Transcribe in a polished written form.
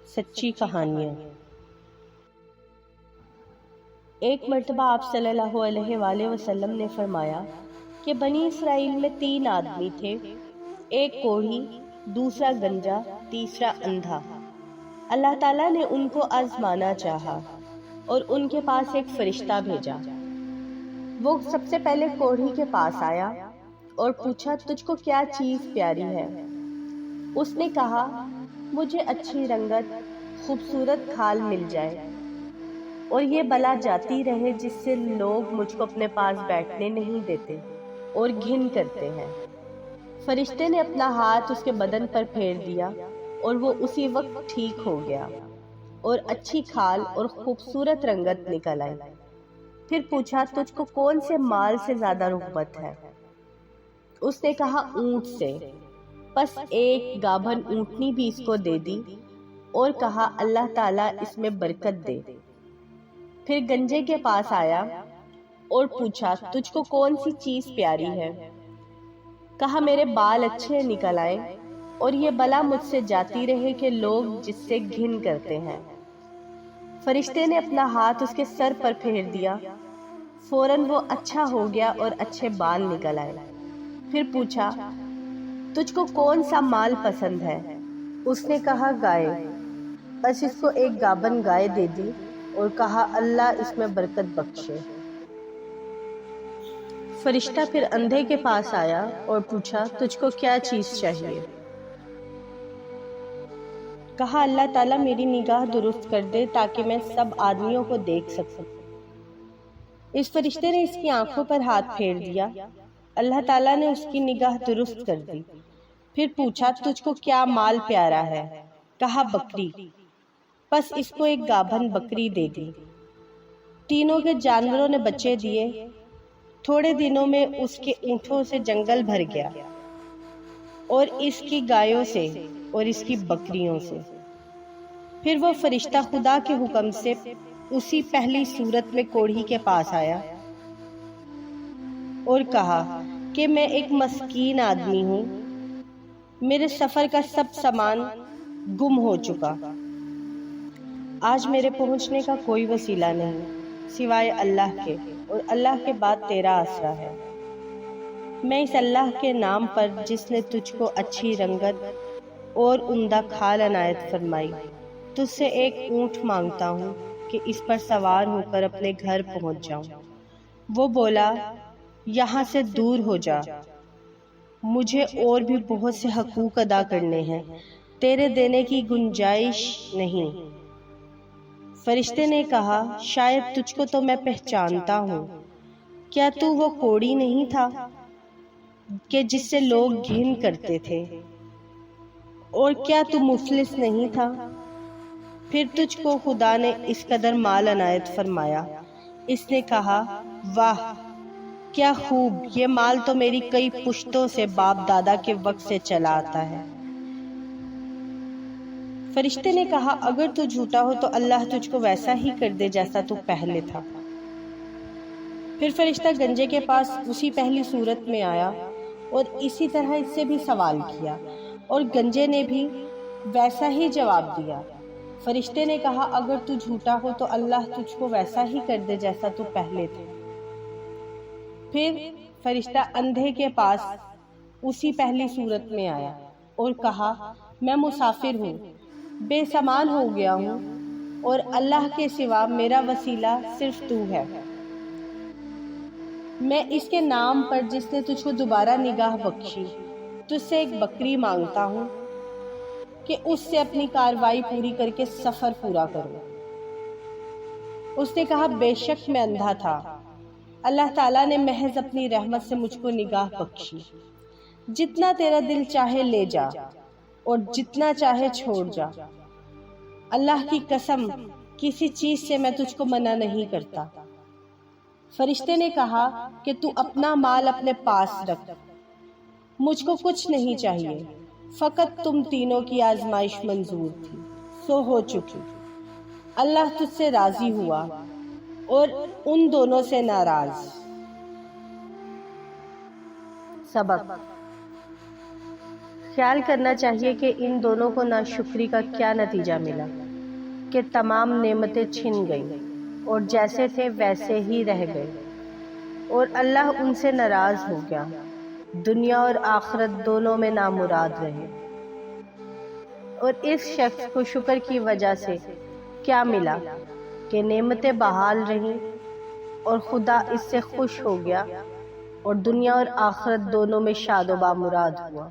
سچی کہانیاں۔ ایک مرتبہ آپ صلی اللہ علیہ وآلہ وسلم نے فرمایا کہ بنی اسرائیل میں 3 آدمی تھے، ایک کوڑھی، دوسرا گنجا، تیسرا اندھا۔ اللہ تعالیٰ نے ان کو آزمانا چاہا اور ان کے پاس ایک فرشتہ بھیجا۔ وہ سب سے پہلے کوڑھی کے پاس آیا اور پوچھا، تجھ کو کیا چیز پیاری ہے؟ اس نے کہا، مجھے اچھی رنگت، خوبصورت کھال مل جائے اور یہ بلا جاتی رہے جس سے لوگ مجھ کو اپنے پاس بیٹھنے نہیں دیتے اور گھن کرتے ہیں۔ فرشتے نے اپنا ہاتھ اس کے بدن پر پھیر دیا اور وہ اسی وقت ٹھیک ہو گیا اور اچھی کھال اور خوبصورت رنگت نکل آئی۔ پھر پوچھا، تجھ کو کون سے مال سے زیادہ رغبت ہے؟ اس نے کہا، اونٹ سے۔ پس ایک گابھن اونٹنی بھی اس کو دے دی اور کہا، اللہ تعالیٰ اس میں برکت دے۔ پھر گنجے کے پاس آیا اور پوچھا، تجھ کو کون سی چیز پیاری ہے؟ کہا، میرے بال اچھے نکل آئے اور یہ بلا مجھ سے جاتی رہے کہ لوگ جس سے گھن کرتے ہیں۔ فرشتے نے اپنا ہاتھ اس کے سر پر پھیر دیا، فوراً وہ اچھا ہو گیا اور اچھے بال نکل آئے۔ پھر پوچھا، تجھ کو کون سا مال پسند ہے؟ اس نے کہا، گائے۔ بس اس کو ایک گابن گائے دے دی اور کہا، اللہ اس میں برکت بخشے۔ فرشتہ پھر اندھے کے پاس آیا اور پوچھا، تجھ کو کیا چیز چاہیے؟ کہا، اللہ تعالیٰ میری نگاہ درست کر دے تاکہ میں سب آدمیوں کو دیکھ سکوں۔ اس فرشتے نے اس کی آنکھوں پر ہاتھ پھیر دیا، اللہ تعالیٰ نے اس کی نگاہ درست کر دی۔ پھر پوچھا، تجھ کو کیا مال پیارا ہے؟ کہا، بکری۔ پس اس کو ایک گابھن بکری دے دی۔ تینوں کے جانوروں نے بچے دیے۔ تھوڑے دنوں میں اس کے اونٹوں سے جنگل بھر گیا اور اس کی گایوں سے اور اس کی بکریوں سے۔ پھر وہ فرشتہ خدا کے حکم سے اسی پہلی صورت میں کوڑھی کے پاس آیا اور کہا کہ میں ایک مسکین آدمی ہوں، میرے سفر کا سب سامان گم ہو چکا، آج میرے پہنچنے کا کوئی وسیلہ نہیں سوائے اللہ کے، اور اللہ کے بعد تیرا آسرا ہے۔ میں اس اللہ کے نام پر جس نے تجھ کو اچھی رنگت اور عمدہ کھال عنایت فرمائی، تجھ سے ایک اونٹ مانگتا ہوں کہ اس پر سوار ہو کر اپنے گھر پہنچ جاؤں۔ وہ بولا، یہاں سے دور ہو جا، مجھے اور بھی بہت سے حقوق ادا کرنے ہیں، تیرے دینے کی گنجائش نہیں۔ فرشتے نے کہا، شاید تجھ کو تو میں پہچانتا ہوں، کیا تو وہ کوڑی نہیں تھا کہ جس سے لوگ گھن کرتے تھے؟ اور کیا تو مفلس نہیں تھا؟ پھر تجھ کو خدا نے اس قدر مال عنایت فرمایا؟ اس نے کہا، واہ کیا خوب، یہ مال تو میری کئی پشتوں سے باپ دادا کے وقت سے چلا آتا ہے۔ فرشتے نے کہا، اگر تو جھوٹا ہو تو اللہ تجھ کو ویسا ہی کر دے جیسا تو پہلے تھا۔ پھر فرشتہ گنجے کے پاس اسی پہلی صورت میں آیا اور اسی طرح اس سے بھی سوال کیا، اور گنجے نے بھی ویسا ہی جواب دیا۔ فرشتے نے کہا، اگر تو جھوٹا ہو تو اللہ تجھ کو ویسا ہی کر دے جیسا تو پہلے تھا۔ پھر فرشتہ اندھے کے پاس اسی پہلی صورت میں آیا اور کہا، میں مسافر ہوں، بے سامان ہو گیا ہوں، اور اللہ کے سوا میرا وسیلہ صرف تو ہے۔ میں اس کے نام پر جس نے تجھ کو دوبارہ نگاہ بخشی، تجھ سے ایک بکری مانگتا ہوں کہ اس سے اپنی کاروائی پوری کر کے سفر پورا کروں۔ اس نے کہا، بے شک میں اندھا تھا، اللہ تعالیٰ نے محض اپنی رحمت سے مجھ کو نگاہ بخشی۔ جتنا تیرا دل چاہے لے جا اور جتنا چاہے چھوڑ جا، اللہ کی قسم کسی چیز سے میں تجھ کو منع نہیں کرتا۔ فرشتے نے کہا کہ تو اپنا مال اپنے پاس رکھ، مجھ کو کچھ نہیں چاہیے، فقط تم تینوں کی آزمائش منظور تھی، سو ہو چکی۔ اللہ تجھ سے راضی ہوا اور ان دونوں سے ناراض۔ سبق: خیال کرنا چاہیے کہ ان دونوں کو ناشکری کا کیا نتیجہ ملا کہ تمام نعمتیں چھن گئیں اور جیسے تھے ویسے ہی رہ گئے، اور اللہ ان سے ناراض ہو گیا، دنیا اور آخرت دونوں میں نامراد رہے۔ اور اس شخص کو شکر کی وجہ سے کیا ملا کہ نعمتیں بحال رہیں اور خدا اس سے خوش ہو گیا، اور دنیا اور آخرت دونوں میں شاد و بامراد ہوا۔